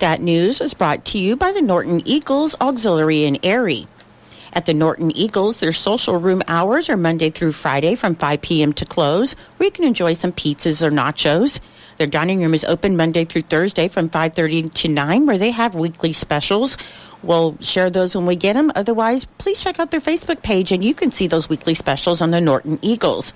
That news was brought to you by the Norton Eagles Auxiliary in Erie. At the Norton Eagles, their social room hours are Monday through Friday from 5 p.m. to close, where you can enjoy some pizzas or nachos. Their dining room is open Monday through Thursday from 5:30 to 9, where they have weekly specials. We'll share those when we get them. Otherwise, please check out their Facebook page, and you can see those weekly specials on the Norton Eagles.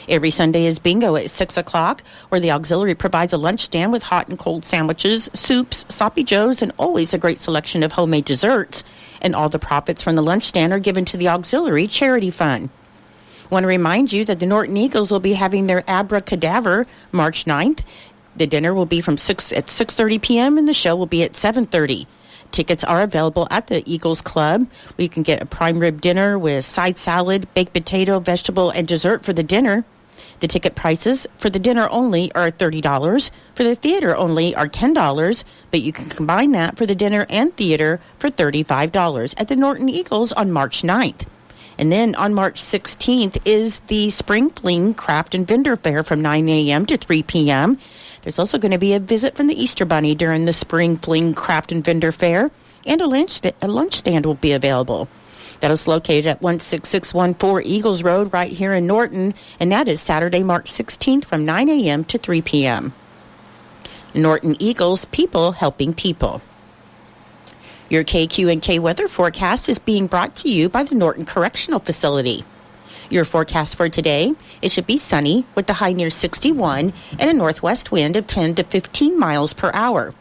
Every Sunday is bingo at 6 o'clock, where the auxiliary provides a lunch stand with hot and cold sandwiches, soups, sloppy joes, and always a great selection of homemade desserts. And all the profits from the lunch stand are given to the auxiliary charity fund. I want to remind you that the Norton Eagles will be having their Abracadaver March 9th. The dinner will be at 6:30 p.m. and the show will be at 7:30. Tickets are available at the Eagles Club. You can get a prime rib dinner with side salad, baked potato, vegetable, and dessert for the dinner. The ticket prices for the dinner only are $30. For the theater only are $10, but you can combine that for the dinner and theater for $35 at the Norton Eagles on March 9th. And then on March 16th is the Spring Fling Craft and Vendor Fair from 9 a.m. to 3 p.m. There's also going to be a visit from the Easter Bunny during the Spring Fling Craft and Vendor Fair, and a lunch stand will be available. That is located at 16614 Eagles Road right here in Norton, and that is Saturday, March 16th from 9 a.m. to 3 p.m. Norton Eagles, people helping people. Your KQ&K weather forecast is being brought to you by the Norton Correctional Facility. Your forecast for today, it should be sunny with the high near 61 and a northwest wind of 10 to 15 miles per hour.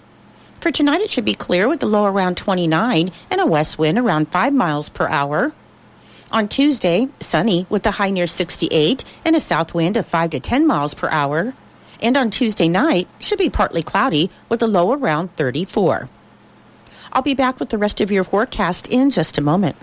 For tonight, it should be clear with a low around 29 and a west wind around 5 miles per hour. On Tuesday, sunny with a high near 68 and a south wind of 5 to 10 miles per hour. And on Tuesday night, should be partly cloudy with a low around 34. I'll be back with the rest of your forecast in just a moment.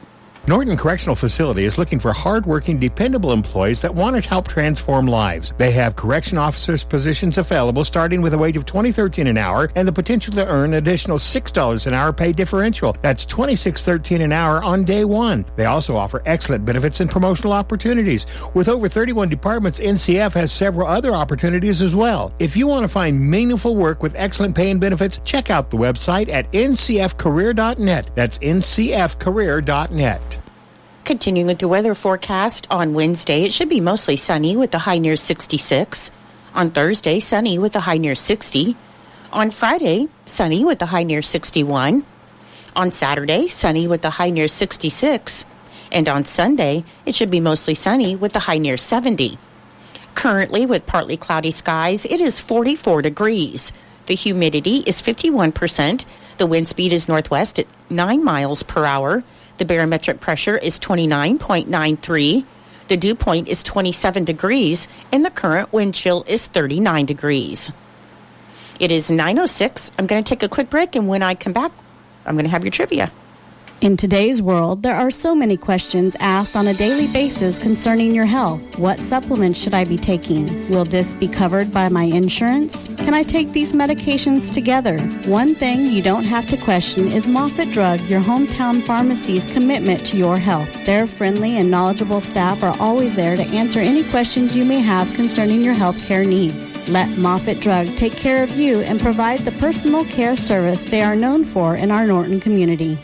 Norton Correctional Facility is looking for hard-working, dependable employees that want to help transform lives. They have correction officers positions available starting with a wage of $20.13 an hour and the potential to earn an additional $6 an hour pay differential. That's $26.13 an hour on day one. They also offer excellent benefits and promotional opportunities. With over 31 departments, NCF has several other opportunities as well. If you want to find meaningful work with excellent pay and benefits, check out the website at ncfcareer.net. That's ncfcareer.net. Continuing with the weather forecast, on Wednesday, it should be mostly sunny with a high near 66. On Thursday, sunny with a high near 60. On Friday, sunny with a high near 61. On Saturday, sunny with a high near 66. And on Sunday, it should be mostly sunny with a high near 70. Currently, with partly cloudy skies, it is 44 degrees. The humidity is 51%. The wind speed is northwest at 9 miles per hour. The barometric pressure is 29.93. The dew point is 27 degrees, and the current wind chill is 39 degrees. It is 9:06. I'm going to take a quick break, and when I come back, I'm going to have your trivia. In today's world, there are so many questions asked on a daily basis concerning your health. What supplements should I be taking? Will this be covered by my insurance? Can I take these medications together? One thing you don't have to question is Moffitt Drug, your hometown pharmacy's commitment to your health. Their friendly and knowledgeable staff are always there to answer any questions you may have concerning your health care needs. Let Moffitt Drug take care of you and provide the personal care service they are known for in our Norton community.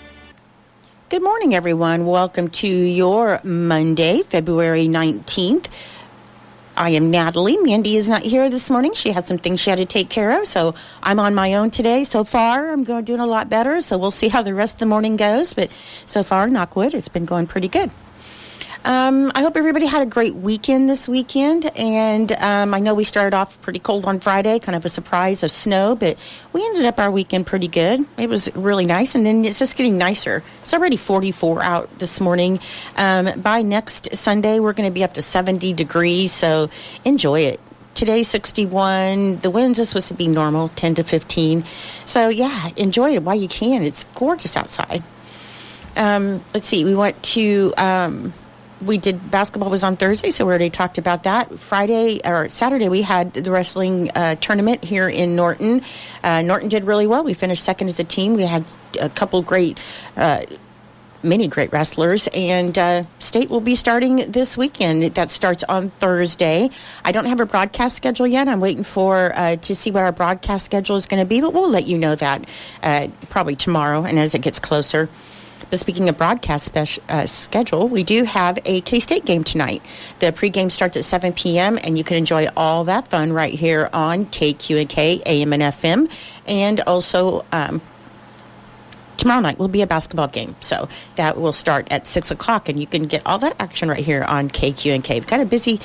Good morning, everyone. Welcome to your Monday, February 19th. I am Natalie. Mandi is not here this morning. She had some things she had to take care of, so I'm on my own today. So far, I'm doing a lot better, so we'll see how the rest of the morning goes. But so far, knock wood, it's been going pretty good. I hope everybody had a great weekend this weekend, and I know we started off pretty cold on Friday, kind of a surprise of snow, but we ended up our weekend pretty good. It was really nice, and then it's just getting nicer. It's already 44 out this morning. By next Sunday, we're going to be up to 70 degrees, so enjoy it. Today, 61. The winds are supposed to be normal, 10 to 15. So, yeah, enjoy it while you can. It's gorgeous outside. Let's see. We went to... we did basketball was on Thursday, so we already talked about that. Saturday, we had the wrestling tournament here in Norton. Norton did really well. We finished second as a team. We had a couple great many great wrestlers, and state will be starting this weekend. That starts on Thursday. I don't have a broadcast schedule yet. I'm waiting for to see what our broadcast schedule is going to be, but we'll let you know that probably tomorrow and as it gets closer. But speaking of broadcast schedule, we do have a K-State game tonight. The pregame starts at 7 p.m., and you can enjoy all that fun right here on KQNK, AM and FM, and also tomorrow night will be a basketball game, so that will start at 6 o'clock, and you can get all that action right here on KQNK. We've got a busy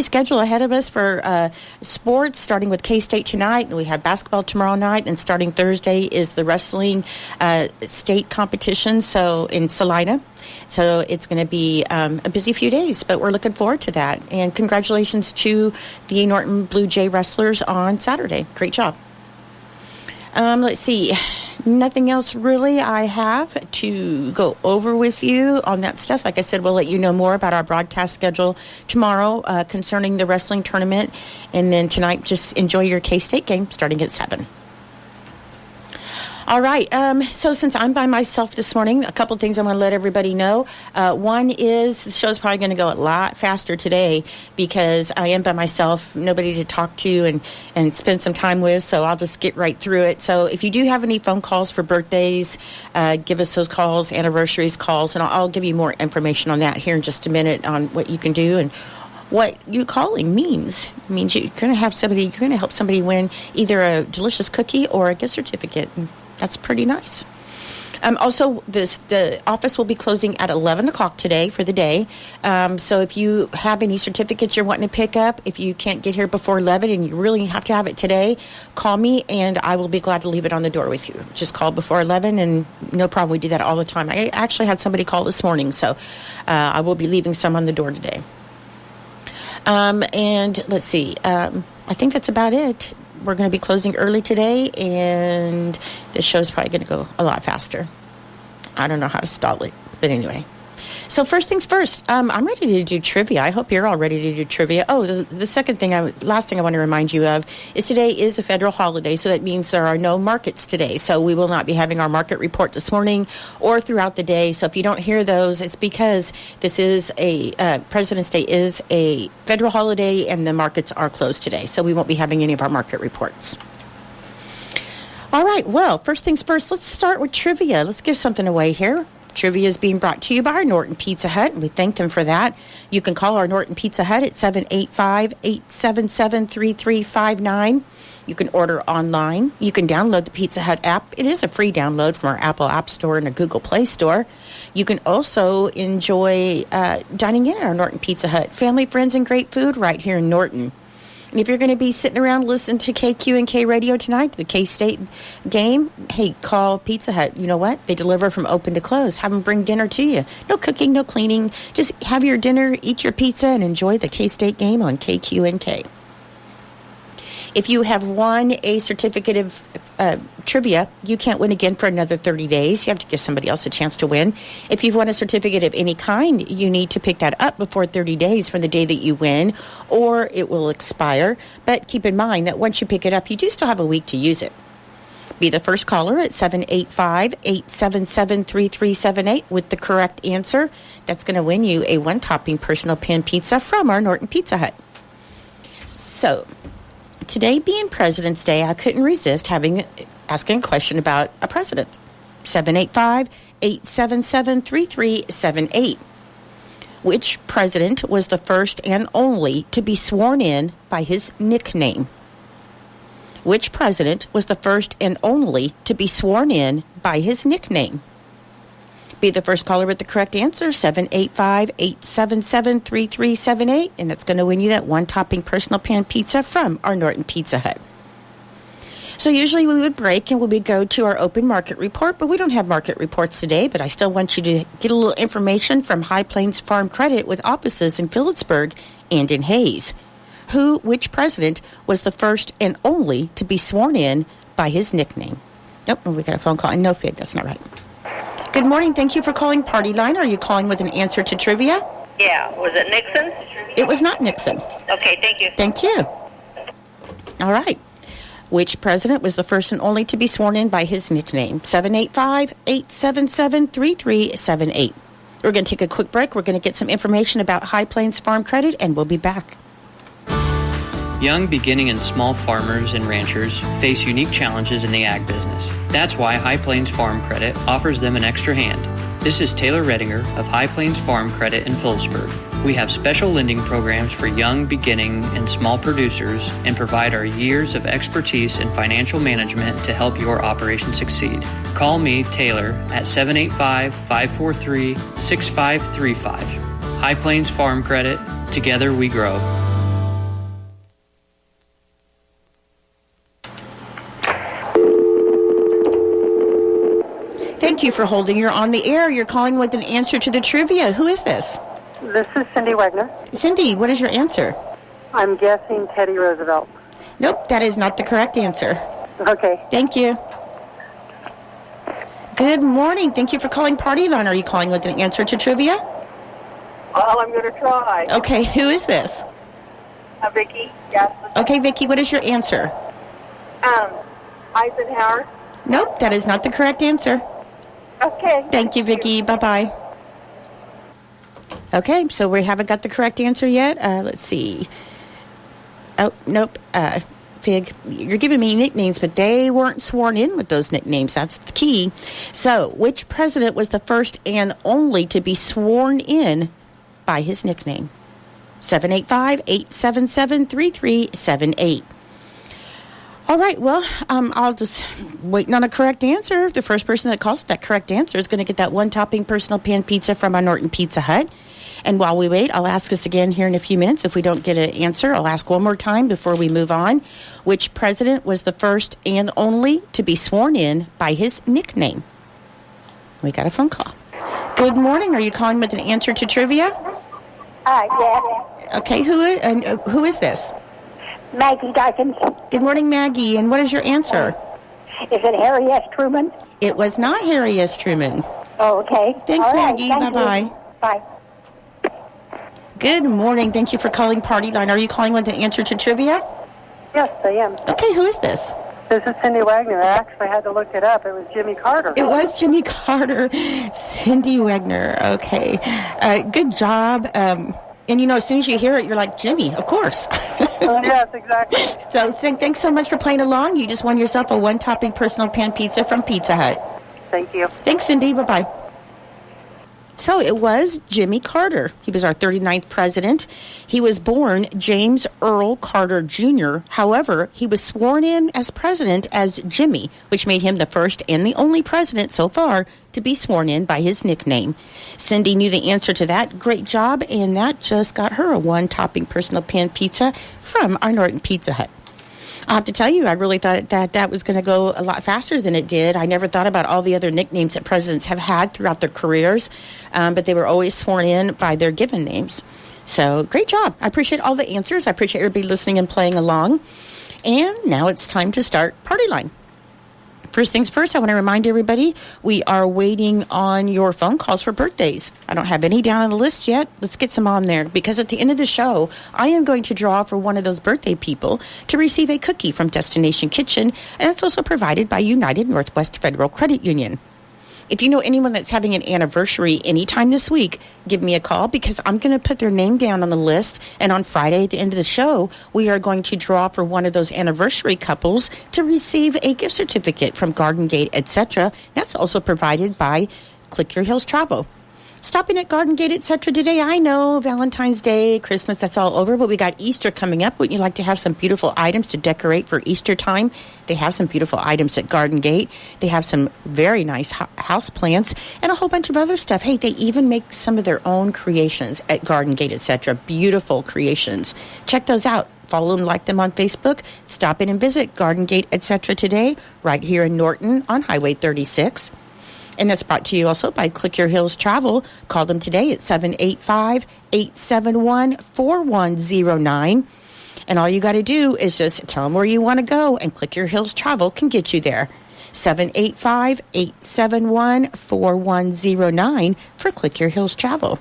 schedule ahead of us for sports, starting with K-State tonight, and we have basketball tomorrow night, and starting Thursday is the wrestling state competition, so in Salina. So it's going to be a busy few days, but we're looking forward to that. And congratulations to the Norton Blue Jay wrestlers on Saturday. Great job. Let's see. Nothing else really I have to go over with you on that stuff. Like I said, we'll let you know more about our broadcast schedule tomorrow concerning the wrestling tournament. And then tonight, just enjoy your K-State game starting at 7. All right. So since I'm by myself this morning, a couple things I want to let everybody know. One is the show's probably going to go a lot faster today because I am by myself, nobody to talk to and spend some time with. So I'll just get right through it. So if you do have any phone calls for birthdays, give us those calls, anniversaries calls, and I'll give you more information on that here in just a minute on what you can do and what you calling means. It means you're going to help somebody win either a delicious cookie or a gift certificate. That's pretty nice. Also, the office will be closing at 11 o'clock today for the day. So if you have any certificates you're wanting to pick up, if you can't get here before 11 and you really have to have it today, call me and I will be glad to leave it on the door with you. Just call before 11 and no problem. We do that all the time. I actually had somebody call this morning, so I will be leaving some on the door today. And let's see. I think that's about it. We're going to be closing early today, and this show's probably going to go a lot faster. I don't know how to stall it, but anyway. So first things first, I'm ready to do trivia. I hope you're all ready to do trivia. Oh, the last thing I want to remind you of is today is a federal holiday, so that means there are no markets today. So we will not be having our market report this morning or throughout the day. So if you don't hear those, it's because this is President's Day is a federal holiday and the markets are closed today. So we won't be having any of our market reports. All right, well, first things first, let's start with trivia. Let's give something away here. Trivia is being brought to you by our Norton Pizza Hut, and we thank them for that. You can call our Norton Pizza Hut at 785-877-3359. You can order online. You can download the Pizza Hut app. It is a free download from our Apple App Store and a Google Play Store. You can also enjoy dining in at our Norton Pizza Hut. Family, friends, and great food right here in Norton. And if you're going to be sitting around listening to KQ&K radio tonight, the K-State game, hey, call Pizza Hut. You know what? They deliver from open to close. Have them bring dinner to you. No cooking, no cleaning. Just have your dinner, eat your pizza, and enjoy the K-State game on KQ&K. If you have won a certificate of trivia, you can't win again for another 30 days. You have to give somebody else a chance to win. If you've won a certificate of any kind, you need to pick that up before 30 days from the day that you win, or it will expire. But keep in mind that once you pick it up, you do still have a week to use it. Be the first caller at 785-877-3378 with the correct answer. That's going to win you a one-topping personal pan pizza from our Norton Pizza Hut. So today being President's Day, I couldn't resist asking a question about a president. 785-877-3378. Which president was the first and only to be sworn in by his nickname? Which president was the first and only to be sworn in by his nickname? Be the first caller with the correct answer, 785-877-3378, and that's going to win you that one-topping personal pan pizza from our Norton Pizza Hut. So usually we would break and we would go to our open market report, but we don't have market reports today, but I still want you to get a little information from High Plains Farm Credit with offices in Phillipsburg and in Hayes. Which president was the first and only to be sworn in by his nickname? Nope, we got a phone call. No fig, that's not right. Good morning. Thank you for calling Partyline. Are you calling with an answer to trivia? Yeah. Was it Nixon? It was not Nixon. Okay, thank you. Thank you. All right. Which president was the first and only to be sworn in by his nickname? 785-877-3378. We're going to take a quick break. We're going to get some information about High Plains Farm Credit, and we'll be back. Young, beginning, and small farmers and ranchers face unique challenges in the ag business. That's why High Plains Farm Credit offers them an extra hand. This is Taylor Redinger of High Plains Farm Credit in Phillipsburg. We have special lending programs for young, beginning, and small producers and provide our years of expertise in financial management to help your operation succeed. Call me, Taylor, at 785-543-6535. High Plains Farm Credit. Together we grow. Thank you for holding. You're on the air. You're calling with an answer to the trivia. Who is this? This is Cindy Wagner. Cindy, what is your answer? I'm guessing Teddy Roosevelt. Nope, that is not the correct answer. Okay. Thank you. Good morning. Thank you for calling Partyline. Are you calling with an answer to trivia? Well, I'm going to try. Okay, who is this? Vicki. Yes. Okay, Vicki, what is your answer? Eisenhower. Nope, that is not the correct answer. Okay. Thank you, Vicki. Bye-bye. Okay, so we haven't got the correct answer yet. Let's see. Oh, nope. Fig, you're giving me nicknames, but they weren't sworn in with those nicknames. That's the key. So, which president was the first and only to be sworn in by his nickname? 785-877-3378. All right, well, I'll just waiting on a correct answer. The first person that calls that correct answer is going to get that one-topping personal pan pizza from our Norton Pizza Hut. And while we wait, I'll ask us again here in a few minutes. If we don't get an answer, I'll ask one more time before we move on. Which president was the first and only to be sworn in by his nickname? We got a phone call. Good morning. Are you calling with an answer to trivia? Yeah. Okay, who is this? Maggie Dykens. Good morning, Maggie. And what is your answer? Is it Harry S. Truman? It was not Harry S. Truman. Oh, okay. Thanks, All right, Maggie. thank Bye-bye. you. Bye. Good morning. Thank you for calling Partyline. Are you calling with an answer to trivia? Yes, I am. Okay, who is this? This is Cindy Wagner. I actually had to look it up. It was Jimmy Carter. It was Jimmy Carter. Cindy Wagner. Okay. Good job. And, as soon as you hear it, you're like, Jimmy, of course. Yes, exactly. So thanks so much for playing along. You just won yourself a one-topping personal pan pizza from Pizza Hut. Thank you. Thanks, Cindy. Bye-bye. So it was Jimmy Carter. He was our 39th president. He was born James Earl Carter Jr. However, he was sworn in as president as Jimmy, which made him the first and the only president so far to be sworn in by his nickname. Cindy knew the answer to that. Great job. And that just got her a one-topping personal pan pizza from our Norton Pizza Hut. I have to tell you, I really thought that was going to go a lot faster than it did. I never thought about all the other nicknames that presidents have had throughout their careers, but they were always sworn in by their given names. So great job. I appreciate all the answers. I appreciate everybody listening and playing along. And now it's time to start Partyline. First things first, I want to remind everybody we are waiting on your phone calls for birthdays. I don't have any down on the list yet. Let's get some on there because at the end of the show, I am going to draw for one of those birthday people to receive a cookie from Destination Kitchen, and it's also provided by United Northwest Federal Credit Union. If you know anyone that's having an anniversary anytime this week, give me a call because I'm going to put their name down on the list. And on Friday at the end of the show, we are going to draw for one of those anniversary couples to receive a gift certificate from Garden Gate, etc. That's also provided by Click Your Heels Travel. Stopping at Garden Gate, etc. today. I know Valentine's Day, Christmas, that's all over, but we got Easter coming up. Wouldn't you like to have some beautiful items to decorate for Easter time? They have some beautiful items at Garden Gate. They have some very nice house plants and a whole bunch of other stuff. Hey, they even make some of their own creations at Garden Gate, etc. Beautiful creations. Check those out. Follow them, like them on Facebook. Stop in and visit Garden Gate, etc. today, right here in Norton on Highway 36. And that's brought to you also by Click Your Heels Travel. Call them today at 785-871-4109. And all you got to do is just tell them where you want to go, and Click Your Heels Travel can get you there. 785-871-4109 for Click Your Heels Travel.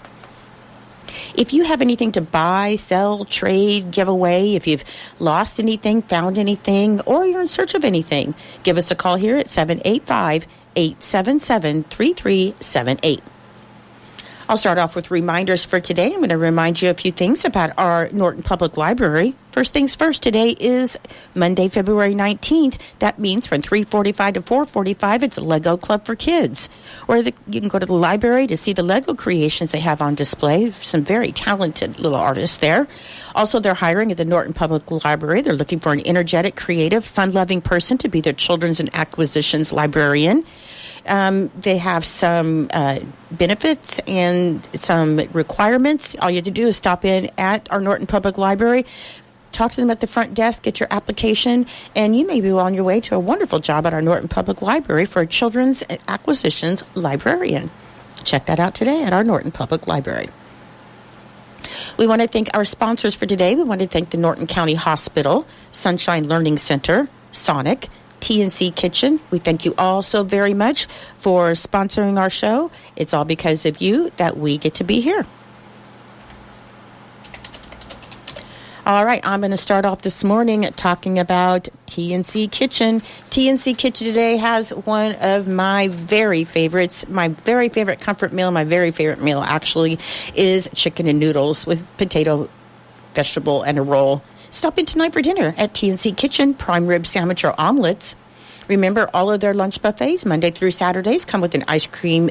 If you have anything to buy, sell, trade, give away, if you've lost anything, found anything, or you're in search of anything, give us a call here at 785-877-3378. I'll start off with reminders for today. I'm going to remind you a few things about our Norton Public Library. First things first, today is Monday, February 19th. That means from 3:45 to 4:45, it's a Lego Club for Kids. Or you can go to the library to see the Lego creations they have on display. Some very talented little artists there. Also, they're hiring at the Norton Public Library. They're looking for an energetic, creative, fun-loving person to be their children's and acquisitions librarian. They have some benefits and some requirements. All you have to do is stop in at our Norton Public Library, talk to them at the front desk, get your application, and you may be on your way to a wonderful job at our Norton Public Library for a children's acquisitions librarian. Check that out today at our Norton Public Library. We want to thank our sponsors for today. We want to thank the Norton County Hospital, Sunshine Learning Center, Sonic, TNC Kitchen. We thank you all so very much for sponsoring our show. It's all because of you that we get to be here. All right, I'm going to start off this morning talking about TNC Kitchen. TNC Kitchen today has one of my very favorites. My very favorite comfort meal, my very favorite meal actually, is chicken and noodles with potato, vegetable, and a roll. Stop in tonight for dinner at TNC Kitchen, prime rib sandwich or omelets. Remember, all of their lunch buffets, Monday through Saturdays, come with an ice cream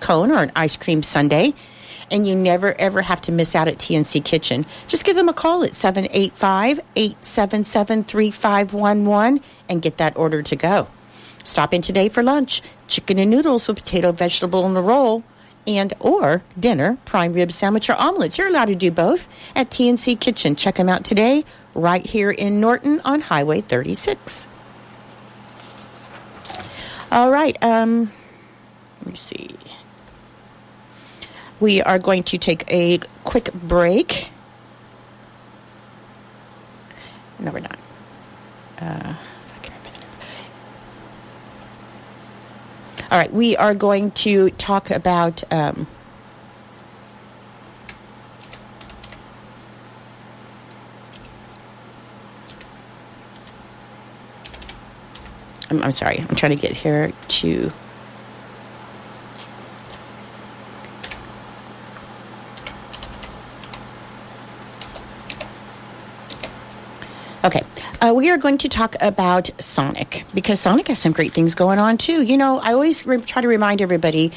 cone or an ice cream sundae. And you never, ever have to miss out at TNC Kitchen. Just give them a call at 785-877-3511 and get that order to go. Stop in today for lunch. Chicken and noodles with potato, vegetable, and a roll. And or dinner, prime rib sandwich or omelets. You're allowed to do both at TNC Kitchen. Check them out today right here in Norton on Highway 36. All right. Let me see. We are going to take a quick break. No, we're not. All right, we are going to talk about I'm sorry. I'm trying to get here to Okay, we are going to talk about Sonic, because Sonic has some great things going on, too. You know, I always try to remind everybody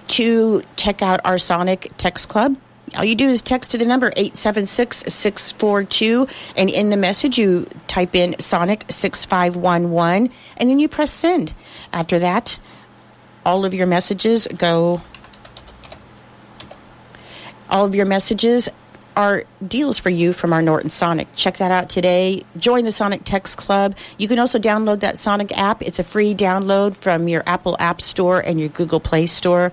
to check out our Sonic Text Club. All you do is text to the number 876-642, and in the message, you type in Sonic 6511, and then you press send. After that, all of your messages are deals for you from our Norton Sonic. Check that out today. Join the Sonic Text Club. You can also download that Sonic app. It's a free download from your Apple App Store and your Google Play Store.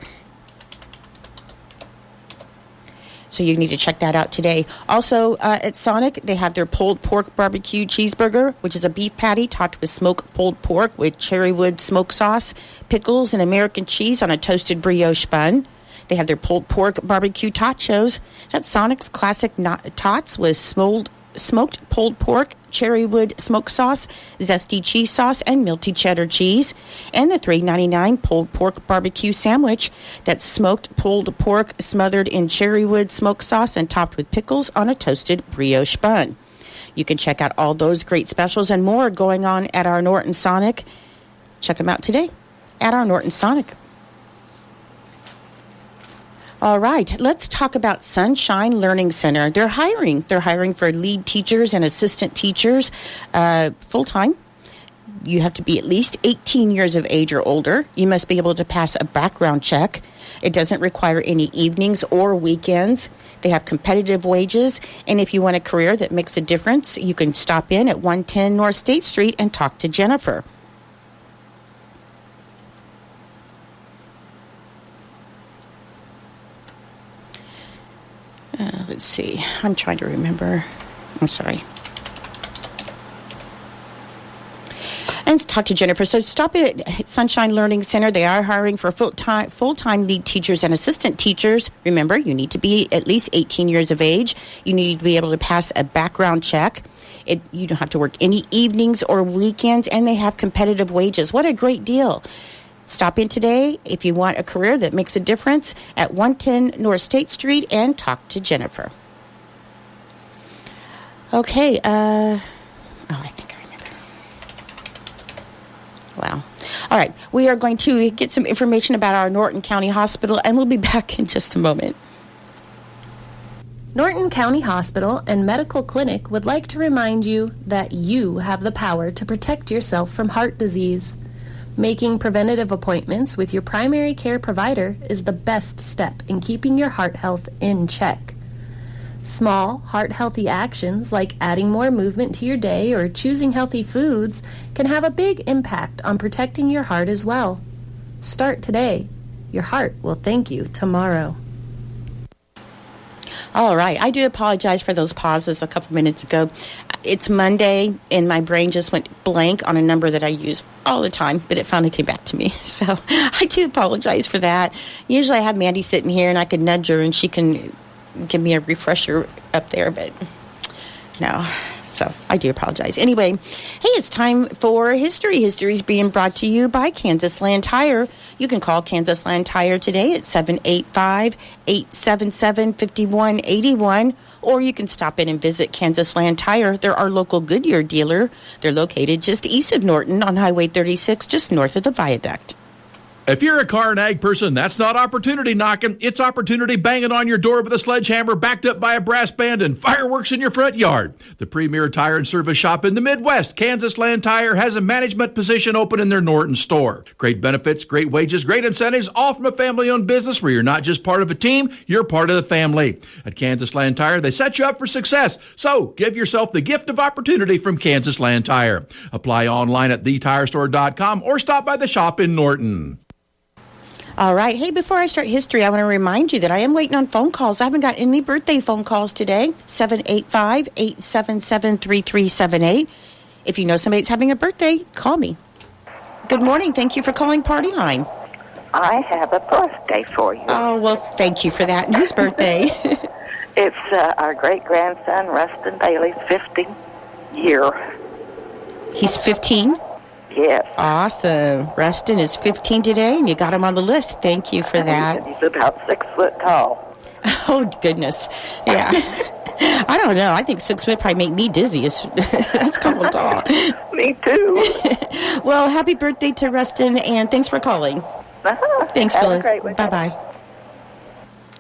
So you need to check that out today. Also, at Sonic, they have their pulled pork barbecue cheeseburger, which is a beef patty topped with smoked pulled pork with cherrywood smoke sauce, pickles, and American cheese on a toasted brioche bun. They have their pulled pork barbecue tachos. That's Sonic's classic tots with smoked pulled pork, cherrywood smoke sauce, zesty cheese sauce, and melty cheddar cheese. And the $3.99 pulled pork barbecue sandwich. That's smoked pulled pork smothered in cherrywood smoke sauce and topped with pickles on a toasted brioche bun. You can check out all those great specials and more going on at our Norton Sonic. Check them out today at our Norton Sonic. All right, let's talk about Sunshine Learning Center. They're hiring. They're hiring for lead teachers and assistant teachers full-time. You have to be at least 18 years of age or older. You must be able to pass a background check. It doesn't require any evenings or weekends. They have competitive wages. And if you want a career that makes a difference, you can stop in at 110 North State Street and talk to Jennifer. Let's see. I'm trying to remember. I'm sorry. And And talk to Jennifer. So stop at Sunshine Learning Center. They are hiring for full-time lead teachers and assistant teachers. Remember, you need to be at least 18 years of age. You need to be able to pass a background check. You don't have to work any evenings or weekends, and they have competitive wages. What a great deal. Stop in today if you want a career that makes a difference at 110 North State Street and talk to Jennifer. Okay. I think I remember. Wow. All right. We are going to get some information about our Norton County Hospital, and we'll be back in just a moment. Norton County Hospital and Medical Clinic would like to remind you that you have the power to protect yourself from heart disease. Making preventative appointments with your primary care provider is the best step in keeping your heart health in check. Small, heart-healthy actions like adding more movement to your day or choosing healthy foods can have a big impact on protecting your heart as well. Start today. Your heart will thank you tomorrow. All right. I do apologize for those pauses a couple minutes ago. It's Monday, and my brain just went blank on a number that I use all the time, but it finally came back to me. So I do apologize for that. Usually I have Mandy sitting here, and I can nudge her, and she can give me a refresher up there, but no. So I do apologize. Anyway, hey, it's time for History. History is being brought to you by Kansas Land Tire. You can call Kansas Land Tire today at 785-877-5181, or you can stop in and visit Kansas Land Tire. They're our local Goodyear dealer. They're located just east of Norton on Highway 36, just north of the viaduct. If you're a car and ag person, that's not opportunity knocking. It's opportunity banging on your door with a sledgehammer backed up by a brass band and fireworks in your front yard. The premier tire and service shop in the Midwest, Kansas Land Tire, has a management position open in their Norton store. Great benefits, great wages, great incentives, all from a family-owned business where you're not just part of a team, you're part of the family. At Kansas Land Tire, they set you up for success. So give yourself the gift of opportunity from Kansas Land Tire. Apply online at thetirestore.com or stop by the shop in Norton. All right. Hey, before I start history, I want to remind you that I am waiting on phone calls. I haven't got any birthday phone calls today. 785-877-3378. If you know somebody that's having a birthday, call me. Good morning. Thank you for calling Partyline. I have a birthday for you. Oh, well, thank you for that. And whose birthday? It's our great-grandson, Rustin Bailey's 50th year. He's 15? Yes. Awesome. Rustin is 15 today, and you got him on the list. Thank you for that. He's about 6 foot tall. Oh, goodness. Yeah. I don't know. I think 6 foot probably make me dizzy. That's kind of tall. Me too. Well, happy birthday to Rustin, and thanks for calling. Thanks, Have Phyllis. a great one. Bye-bye.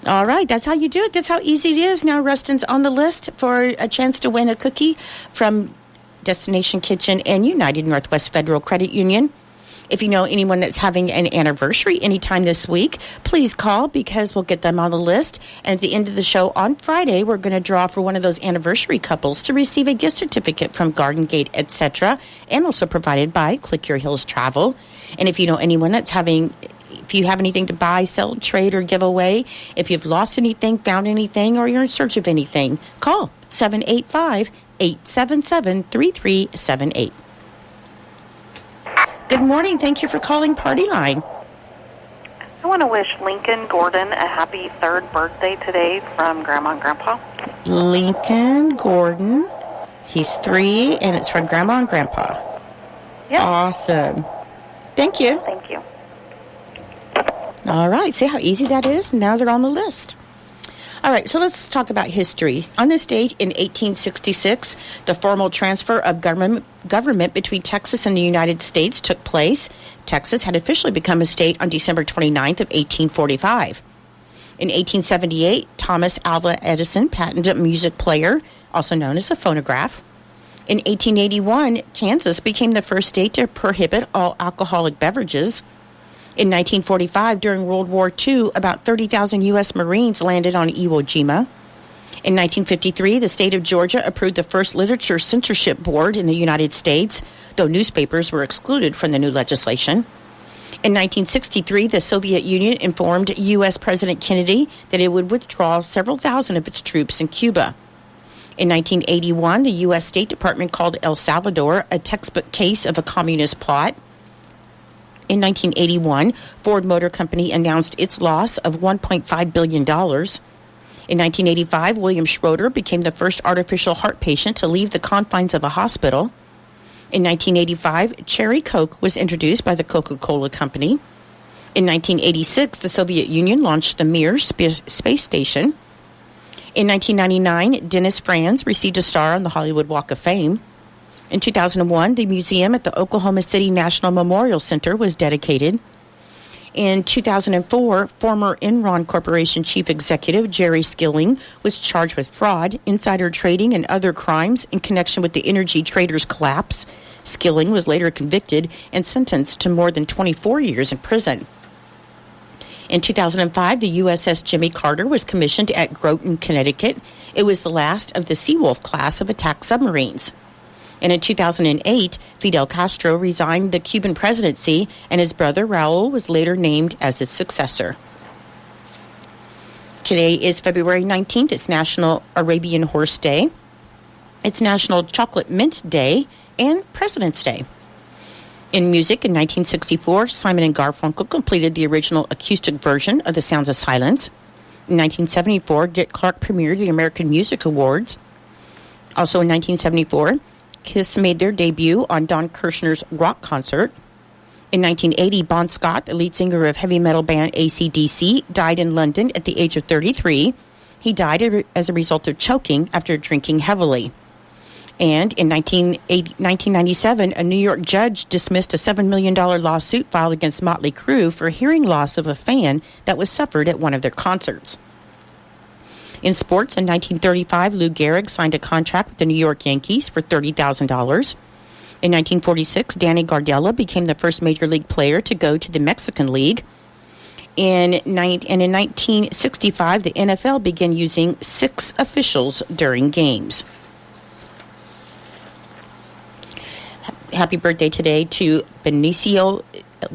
All right, that's how you do it. That's how easy it is. Now Rustin's on the list for a chance to win a cookie from Destination Kitchen and United Northwest Federal Credit Union. If you know anyone that's having an anniversary anytime this week, please call because we'll get them on the list. And at the end of the show on Friday, we're going to draw for one of those anniversary couples to receive a gift certificate from Garden Gate, etc., and also provided by Click Your Hills Travel. And if you know anyone that's having, if you have anything to buy, sell, trade, or give away, if you've lost anything, found anything, or you're in search of anything, call 785-877-3378. Good morning. Thank you for calling Partyline. I want to wish Lincoln Gordon a happy 3rd birthday today from Grandma and Grandpa. Lincoln Gordon. He's 3, and it's from Grandma and Grandpa. Yep. Awesome. Thank you. Thank you. All right. See how easy that is? Now they're on the list. All right, so let's talk about history. On this date in 1866, the formal transfer of government between Texas and the United States took place. Texas had officially become a state on December 29th of 1845. In 1878, Thomas Alva Edison patented a music player, also known as a phonograph. In 1881, Kansas became the first state to prohibit all alcoholic beverages. In 1945, during World War II, about 30,000 U.S. Marines landed on Iwo Jima. In 1953, the state of Georgia approved the first literature censorship board in the United States, though newspapers were excluded from the new legislation. In 1963, the Soviet Union informed U.S. President Kennedy that it would withdraw several thousand of its troops in Cuba. In 1981, the U.S. State Department called El Salvador a textbook case of a communist plot. In 1981, Ford Motor Company announced its loss of $1.5 billion. In 1985, William Schroeder became the first artificial heart patient to leave the confines of a hospital. In 1985, Cherry Coke was introduced by the Coca-Cola Company. In 1986, the Soviet Union launched the Mir space station. In 1999, Dennis Franz received a star on the Hollywood Walk of Fame. In 2001, the museum at the Oklahoma City National Memorial Center was dedicated. In 2004, former Enron Corporation chief executive Jerry Skilling was charged with fraud, insider trading, and other crimes in connection with the energy traders' collapse. Skilling was later convicted and sentenced to more than 24 years in prison. In 2005, the USS Jimmy Carter was commissioned at Groton, Connecticut. It was the last of the Seawolf class of attack submarines. And in 2008, Fidel Castro resigned the Cuban presidency, and his brother Raul was later named as his successor. Today is February 19th. It's National Arabian Horse Day. It's National Chocolate Mint Day and President's Day. In music, in 1964, Simon & Garfunkel completed the original acoustic version of The Sounds of Silence. In 1974, Dick Clark premiered the American Music Awards. Also in 1974, Kiss made their debut on Don Kirshner's rock concert. In 1980, Bon Scott, the lead singer of heavy metal band AC/DC, died in London at the age of 33. He died as a result of choking after drinking heavily. And in 1997, a New York judge dismissed a $7 million lawsuit filed against Motley Crue for hearing loss of a fan that was suffered at one of their concerts. In sports, in 1935, Lou Gehrig signed a contract with the New York Yankees for $30,000. In 1946, Danny Gardella became the first major league player to go to the Mexican League. And in 1965, the NFL began using 6 officials during games. Happy birthday today to Benicio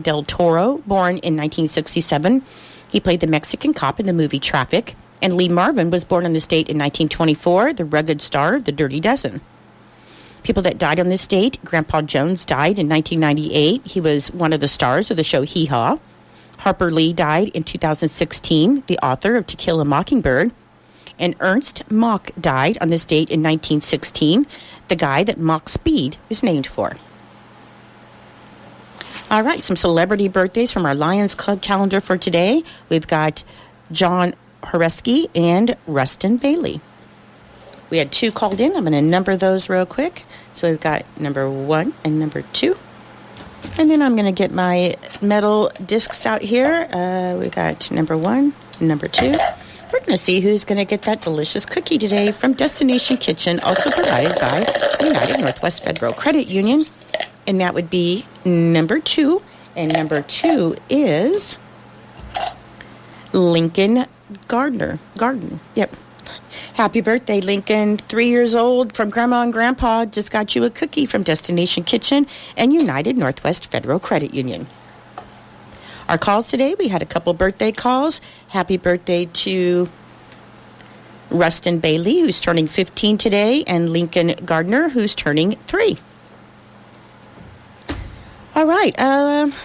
del Toro, born in 1967. He played the Mexican cop in the movie Traffic. And Lee Marvin was born in this date in 1924, the rugged star of The Dirty Dozen. People that died on this date: Grandpa Jones died in 1998. He was one of the stars of the show Hee Haw. Harper Lee died in 2016, the author of To Kill a Mockingbird. And Ernst Mach died on this date in 1916, the guy that Mach Speed is named for. All right, some celebrity birthdays from our Lions Club calendar for today. We've got John Horeski and Rustin Bailey. We had 2 called in. I'm going to number those real quick. So we've got number 1 and number 2. And then I'm going to get my metal discs out here. We got number 1 and number 2. We're going to see who's going to get that delicious cookie today from Destination Kitchen, also provided by United Northwest Federal Credit Union. And that would be number 2. And number 2 is Lincoln Garden. Yep. Happy birthday, Lincoln. 3 years old from Grandma and Grandpa. Just got you a cookie from Destination Kitchen and United Northwest Federal Credit Union. Our calls today, we had a couple birthday calls. Happy birthday to Rustin Bailey, who's turning 15 today, and Lincoln Gardner, who's turning 3. All right,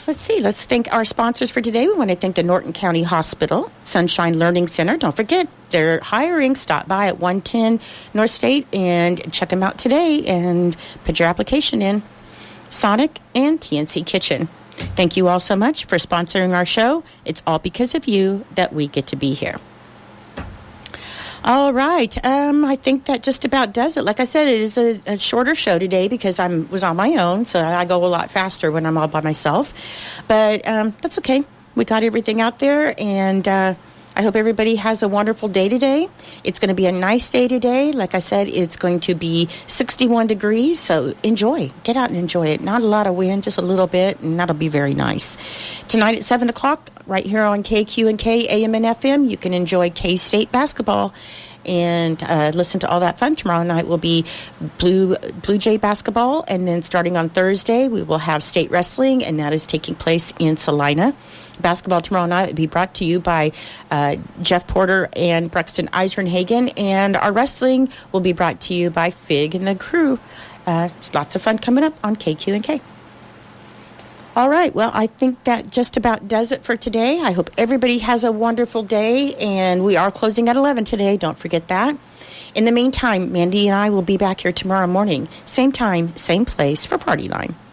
let's see. Let's thank our sponsors for today. We want to thank the Norton County Hospital, Sunshine Learning Center. Don't forget, they're hiring. Stop by at 110 North State and check them out today and put your application in. Sonic and TNC Kitchen. Thank you all so much for sponsoring our show. It's all because of you that we get to be here. All right. I think that just about does it. Like I said, it is a shorter show today because I was on my own, so I go a lot faster when I'm all by myself. But that's okay. We got everything out there, and I hope everybody has a wonderful day today. It's going to be a nice day today. Like I said, it's going to be 61 degrees, so enjoy. Get out and enjoy it. Not a lot of wind, just a little bit, and that'll be very nice. Tonight at 7 o'clock, right here on KQ&K AM and FM, you can enjoy K-State basketball. and listen to all that fun. Tomorrow night will be Blue Jay basketball, and then starting on Thursday, we will have state wrestling, and that is taking place in Salina. Basketball tomorrow night will be brought to you by Jeff Porter and Brexton Eisenhagen, and our wrestling will be brought to you by Fig and the crew. There's lots of fun coming up on KQ&K. All right, well, I think that just about does it for today. I hope everybody has a wonderful day, and we are closing at 11 today. Don't forget that. In the meantime, Mandy and I will be back here tomorrow morning, same time, same place for Partyline.